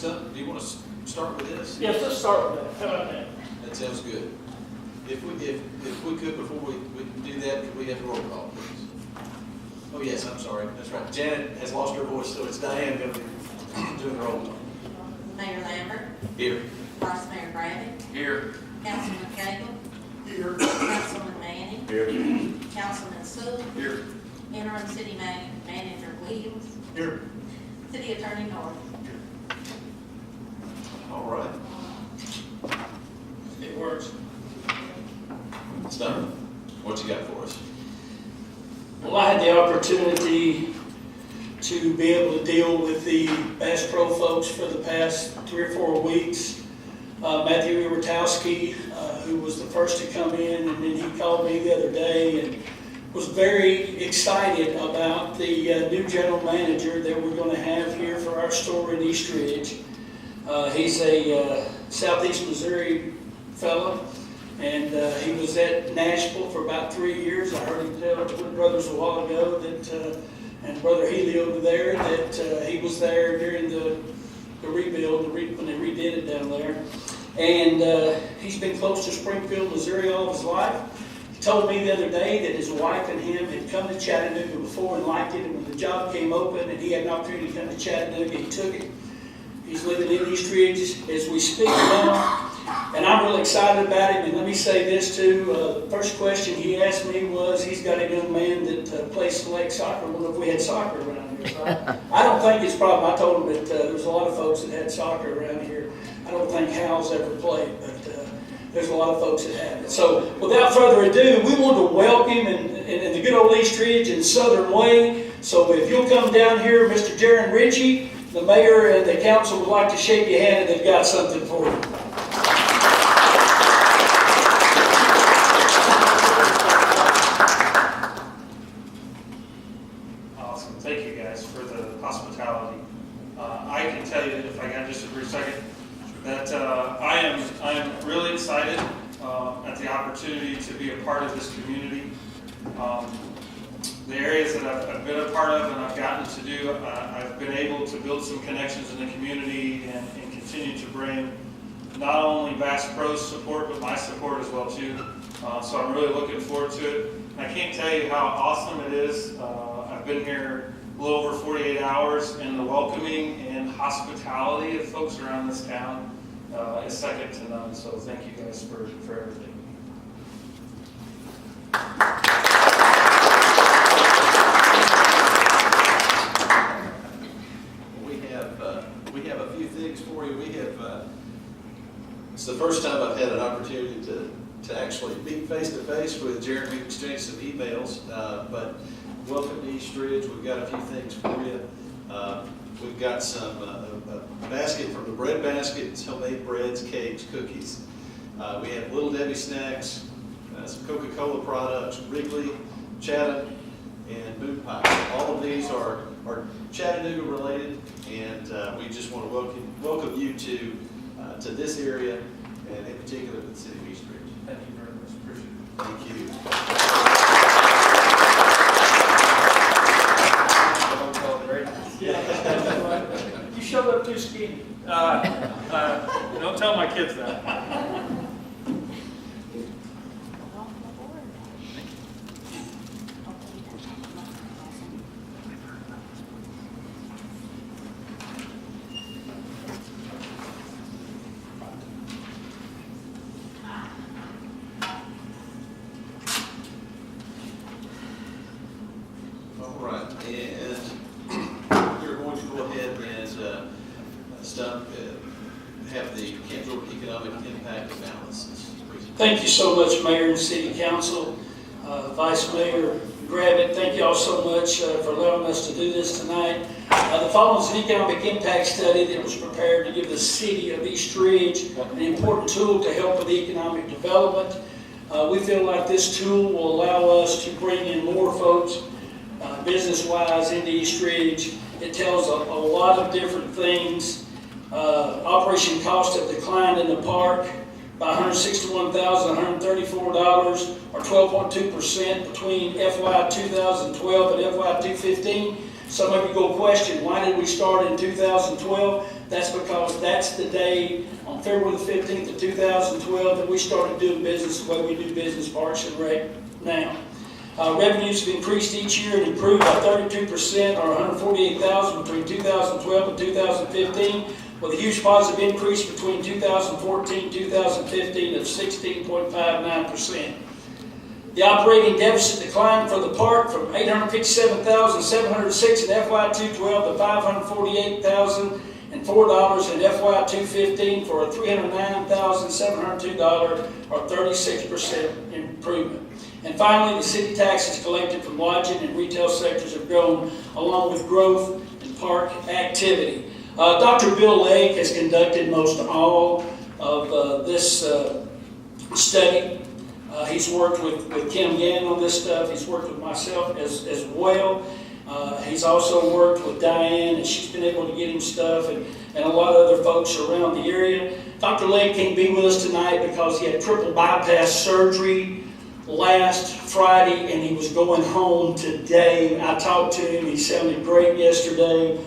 Stump, do you want to start with this? Yes, let's start with that. How about that? That sounds good. If we could, before we do that, could we have a roll call, please? Oh, yes, I'm sorry. That's right. Janet has lost her voice, so it's Diane going to be doing the roll call. Mayor Lambert, Here. Vice Mayor Braddock, Here. Councilman Cagle, Here. Councilman Manning, Here. Councilman Sewell, Here. Interim City Manager Williams, Here. City Attorney North. All right. It works. Stump, what you got for us? Well, I had the opportunity to be able to deal with the Bass Pro folks for the past 3 or 4 weeks. Matthew Iwatowski, who was the first to come in, and then he called me the other day and was very excited about the new general manager that we're going to have here for our store in East Ridge. He's a Southeast Missouri fellow, and he was at Nashville for about 3 years. I heard him tell Twin Brothers a while ago that, and Brother Healy over there, that he was there during the rebuild, when they redid it down there. And he's been close to Springfield, Missouri all his life. He told me the other day that his wife and him had come to Chattanooga before and liked it, and when the job came open and he had an opportunity to come to Chattanooga, he took it. He's living in East Ridge as we speak now, and I'm really excited about him. And let me say this too, the first question he asked me was, he's got a young man that plays select soccer. I wonder if we had soccer around here. So I don't think it's a problem. I told him that there's a lot of folks that had soccer around here. I don't think Hal's ever played, but there's a lot of folks that have it. So without further ado, we want to welcome him in the good old East Ridge and Southern Way. So if you'll come down here, Mr. Jaron Ritchie, the mayor and the council would like to shake your hand, and they've got something for you. Awesome. Thank you guys for the hospitality. I can tell you, if I got just a brief second, that I am really excited at the opportunity to be a part of this community. The areas that I've been a part of and I've gotten to do, I've been able to build some connections in the community and continue to bring not only Bass Pro's support, but my support as well too. So I'm really looking forward to it. I can't tell you how awesome it is. I've been here a little over 48 hours, and the welcoming and hospitality of folks around this town is second to none. So thank you guys for everything. We have a few things for you. It's the first time I've had an opportunity to actually meet face to face with Jaron. We've exchanged some emails, but welcome to East Ridge. We've got a few things for you. We've got some a basket from the Bread Basket. It's homemade breads, cakes, cookies. We have Little Debbie snacks, some Coca-Cola products, Wrigley, Chatham, and Moon Pie. All of these are Chattanooga related, and we just want to welcome you to this area, and in particular to the city of East Ridge. Thank you very much. Appreciate it. Thank you. Yeah. You showed up too skinny. Don't tell my kids that. All right, and we're going to go ahead and have the Kendall Economic Impact Analysis. Thank you so much, Mayor and City Council, Vice Mayor Gravitt. Thank you all so much for allowing us to do this tonight. The following is an economic impact study that was prepared to give the city of East Ridge an important tool to help with economic development. We feel like this tool will allow us to bring in more folks business-wise into East Ridge. It tells a lot of different things. Operation costs have declined in the park by $161,134, or 12.2% between FY 2012 and FY 2015. Some of you go question, why did we start in 2012? That's because that's the day, on February the 15th of 2012, that we started doing business the way we do business Parks and Rec now. Revenues have increased each year and improved by 32%, or $148,000 between 2012 and 2015, with a huge positive increase between 2014 and 2015 of 16.59%. The operating deficit declined for the park from $857,706 in FY 2012 to $548,004 in FY 2015 for a $309,702 or 36% improvement. And finally, the city taxes collected from lodging and retail sectors have grown, along with growth in park activity. Dr. Bill Legg has conducted most all of this study. He's worked with Kim Gann on this stuff. He's worked with myself as well. He's also worked with Diane, and she's been able to get him stuff, and a lot of other folks around the area. Dr. Legg can't be with us tonight because he had triple bypass surgery last Friday, and he was going home today. I talked to him. He sounded great yesterday.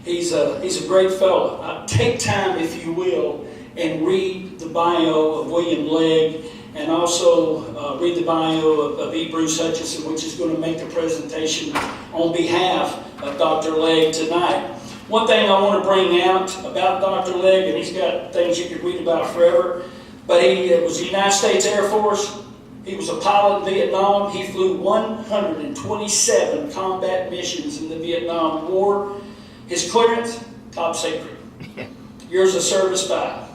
He's a great fellow. Take time, if you will, and read the bio of William Legg, and also read the bio of E. Bruce Hutchinson, which is going to make the presentation on behalf of Dr. Legg tonight. One thing I want to bring out about Dr. Legg, and he's got things you could read about forever, but he was the United States Air Force. He was a pilot in Vietnam. He flew 127 combat missions in the Vietnam War. His clearance, top secret. Years of service, 5.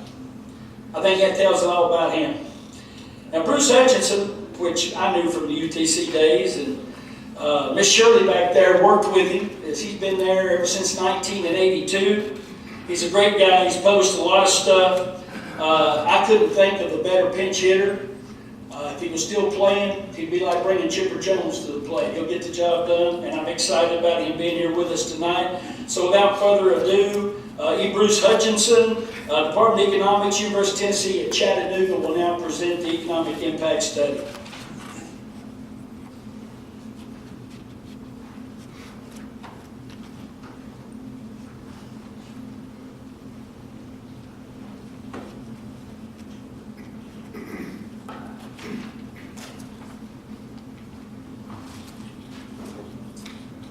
I think that tells it all about him. Now, Bruce Hutchinson, which I knew from the UTC days, and Miss Shirley back there worked with him, as he's been there ever since 1982. He's a great guy. He's posted a lot of stuff. I couldn't think of a better pinch hitter. If he was still playing, he'd be like bringing Chipper Jones to the plate. He'll get the job done, and I'm excited about him being here with us tonight. So without further ado, E. Bruce Hutchinson, Department of Economics, University of Tennessee at Chattanooga, will now present the Economic Impact Study.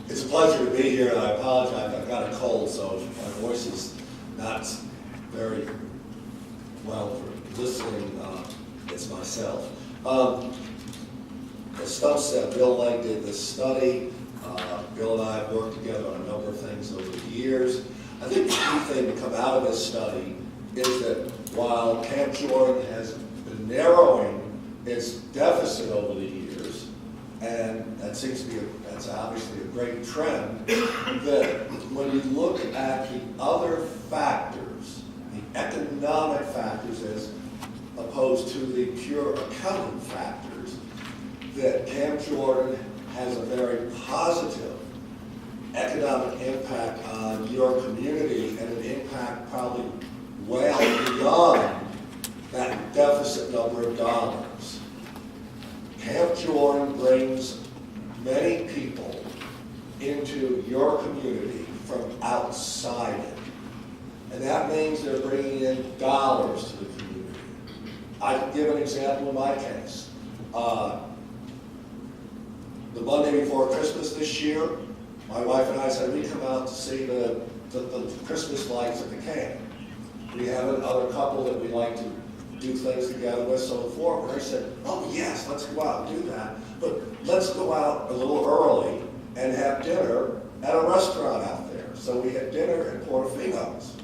It's a pleasure to be here, and I apologize, I've got a cold, so my voice is not very well for listening. It's myself. As Stumpf said, Bill Legg did this study. Bill and I have worked together on a number of things over the years. I think the key thing to come out of this study is that while Camp Jordan has been narrowing its deficit over the years, and that seems to be that's obviously a great trend, that when you look at the other factors, the economic factors as opposed to the pure accounting factors, that Camp Jordan has a very positive economic impact on your community, and an impact probably well beyond that deficit number of dollars. Camp Jordan brings many people into your community from outside it. And that means they're bringing in dollars to the community. I can give an example in my case. The Monday before Christmas this year, my wife and I said we'd come out to see the Christmas lights at the camp. We have another couple that we like to do things together with, so forth. And I said, oh yes, let's go out and do that. But let's go out a little early and have dinner at a restaurant out there. So we had dinner at Portofino's.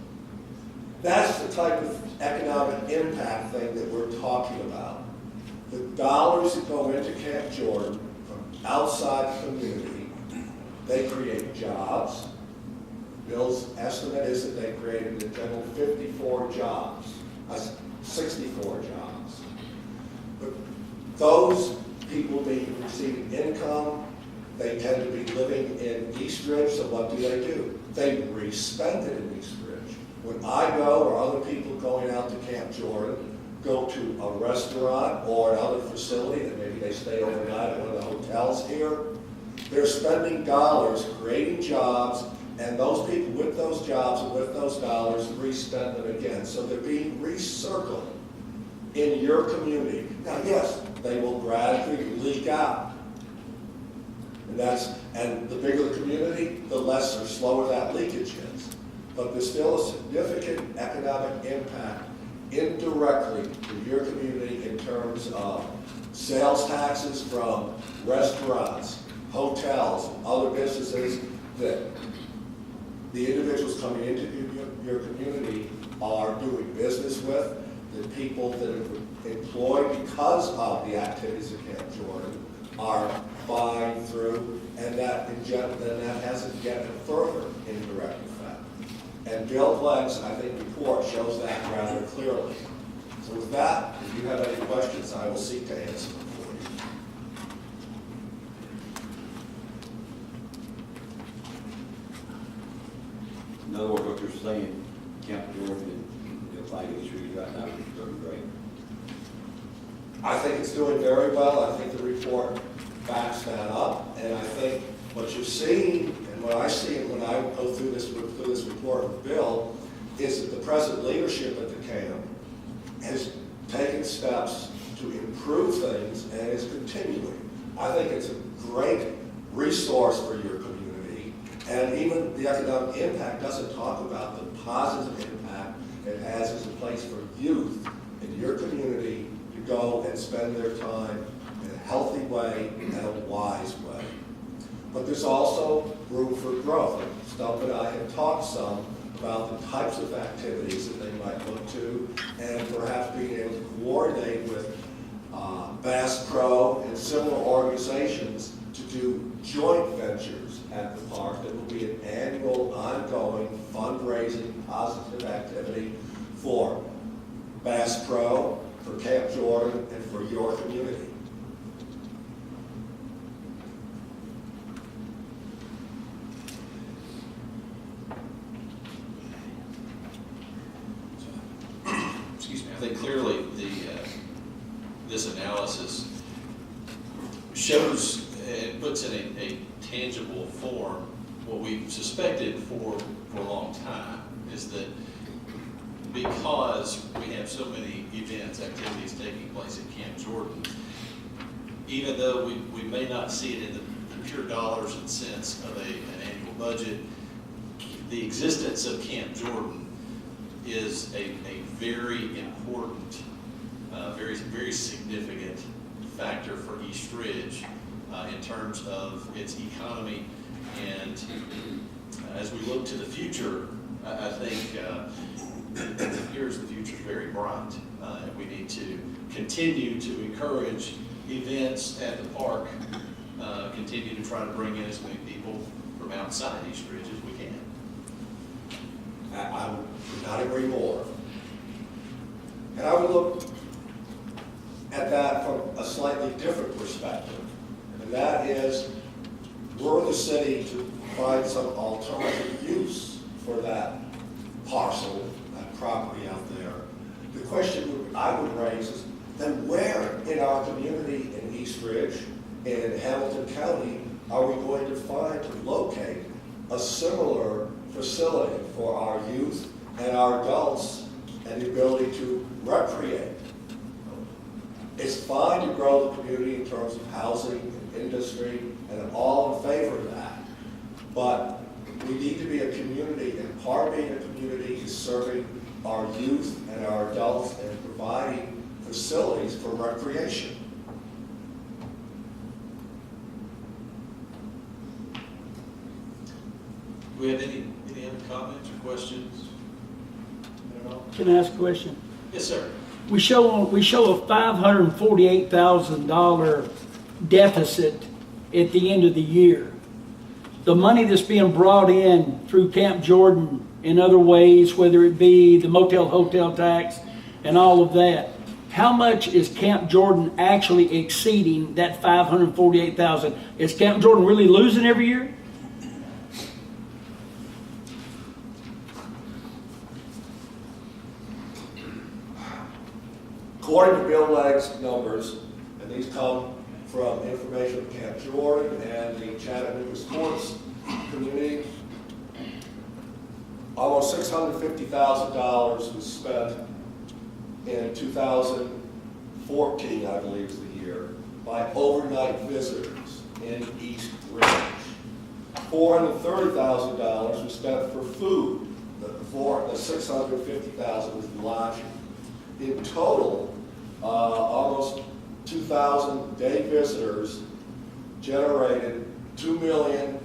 That's the type of economic impact thing that we're talking about. The dollars that go into Camp Jordan from outside the community, they create jobs. Bill's estimate is that they created in general 54 jobs, 64 jobs. But those people being receiving income, they tend to be living in Eastridge, so what do? They re-spend it in Eastridge. When I go, or other people going out to Camp Jordan, go to a restaurant or another facility that maybe they stay overnight at one of the hotels here, they're spending dollars, creating jobs, And those people with those jobs and with those dollars re-spend them again. So they're being recircled in your community. Now, yes, they will gradually leak out. And the bigger the community, the less or slower that leakage is. But there's still a significant economic impact indirectly to your community in terms of sales taxes from restaurants, hotels, other businesses that the individuals coming into your community are doing business with, the people that are employed because of the activities of Camp Jordan are buying through, and that hasn't yet a further indirect effect. And Bill Clegg's, I think, report shows that rather clearly. So with that, if you have any questions, I will seek to answer them for you. In other words, what you're saying, Camp Jordan and the fighting issues right now is doing great. I think it's doing very well. I think the report backs that up. And I think what you're seeing, and what I see when I go through this report with Bill, is that the present leadership at the camp has taken steps to improve things and is continuing. I think it's a great resource for your community. And even the economic impact doesn't talk about the positive impact it has as a place for youth in your community to go and spend their time in a healthy way and a wise way. But there's also room for growth. Stump and I have talked some about the types of activities that they might look to, and perhaps being able to coordinate with Bass Pro and similar organizations to do joint ventures at the park that will be an annual, ongoing, fundraising, positive activity for Bass Pro, for Camp Jordan, and for your community. Excuse me, I think clearly this analysis shows and puts in a tangible form what we've suspected for a long time, is that because we have so many events, activities taking place at Camp Jordan, even though we may not see it in the pure dollars and cents of an annual budget, the existence of Camp Jordan is a very important, very significant factor for East Ridge in terms of its economy. And as we look to the future, I think it appears the future is very bright. And we need to continue to encourage events at the park, continue to try to bring in as many people from outside East Ridge as we can. I would not agree more. And I would look at that from a slightly different perspective. And that is, were the city to find some alternative use for that parcel, that property out there, the question I would raise is, then where in our community in East Ridge, in Hamilton County, are we going to find to locate a similar facility for our youth and our adults and the ability to recreate? It's fine to grow the community in terms of housing and industry, and I'm all in favor of that. But we need to be a community, and part of being a community is serving our youth and our adults and providing facilities for recreation. Do we have any other comments or questions? Can I ask a question? Yes, sir. We show a $548,000 deficit at the end of the year. The money that's being brought in through Camp Jordan in other ways, whether it be the motel hotel tax and all of that, how much is Camp Jordan actually exceeding that $548,000? Is Camp Jordan really losing every year? According to Bill Legg's numbers, and these come from information from Camp Jordan and the Chattanooga sports community, almost $650,000 was spent in 2014, I believe is the year, by overnight visitors in East Ridge. $430,000 was spent for food. The $650,000 was lodging. In total, almost 2,000 day visitors generated 2 million,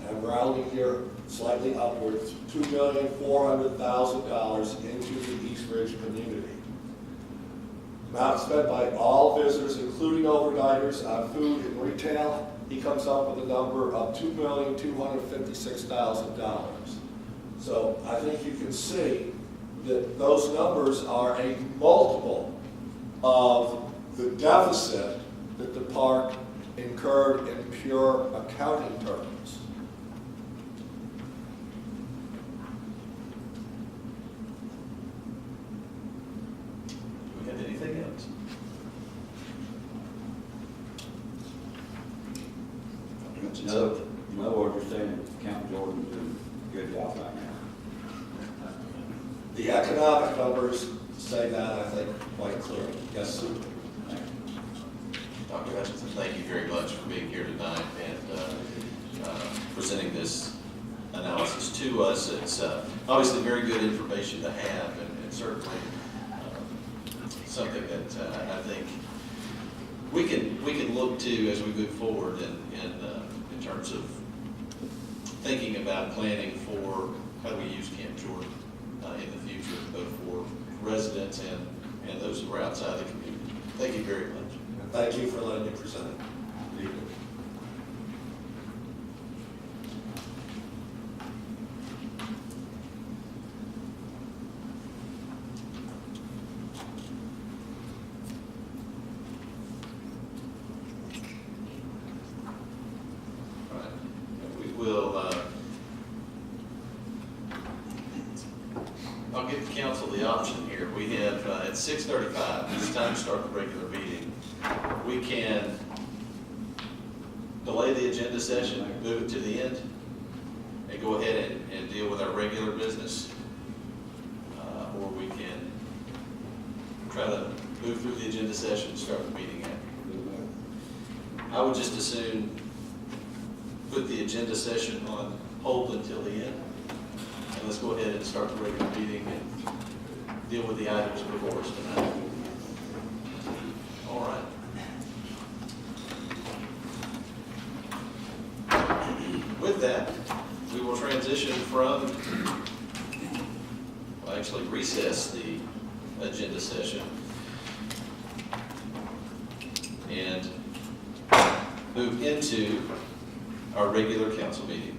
I'm rounding here slightly upwards, $2,400,000 into the East Ridge community. Amount spent by all visitors, including overnighters, on food and retail, he comes up with a number of $2,256,000. So I think you can see that those numbers are a multiple of the deficit that the park incurred in pure accounting terms. Do we have anything else? In other words, you're saying Count Jordan's doing a good job right now. The economic numbers say that, I think, quite clearly. Yes, sir. Dr. Hutchinson, thank you very much for being here tonight and presenting this analysis to us. It's obviously very good information to have, and certainly something that I think we can look to as we move forward in terms of thinking about planning for how do we use Camp Jordan in the future, both for residents and those who are outside the community. Thank you very much. Thank you for letting me present it. Right. We will, I'll give the council the option here. We have, at 6:35, it's time to start the regular meeting. We can delay the agenda session, move it to the end, and go ahead and deal with our regular business. Or we can try to move through the agenda session and start the meeting after. I would just as soon put the agenda session on hold until the end. And let's go ahead and start the regular meeting and deal with the items before us tonight. All right. With that, we will transition from, well, actually recess the agenda session and move into our regular council meeting.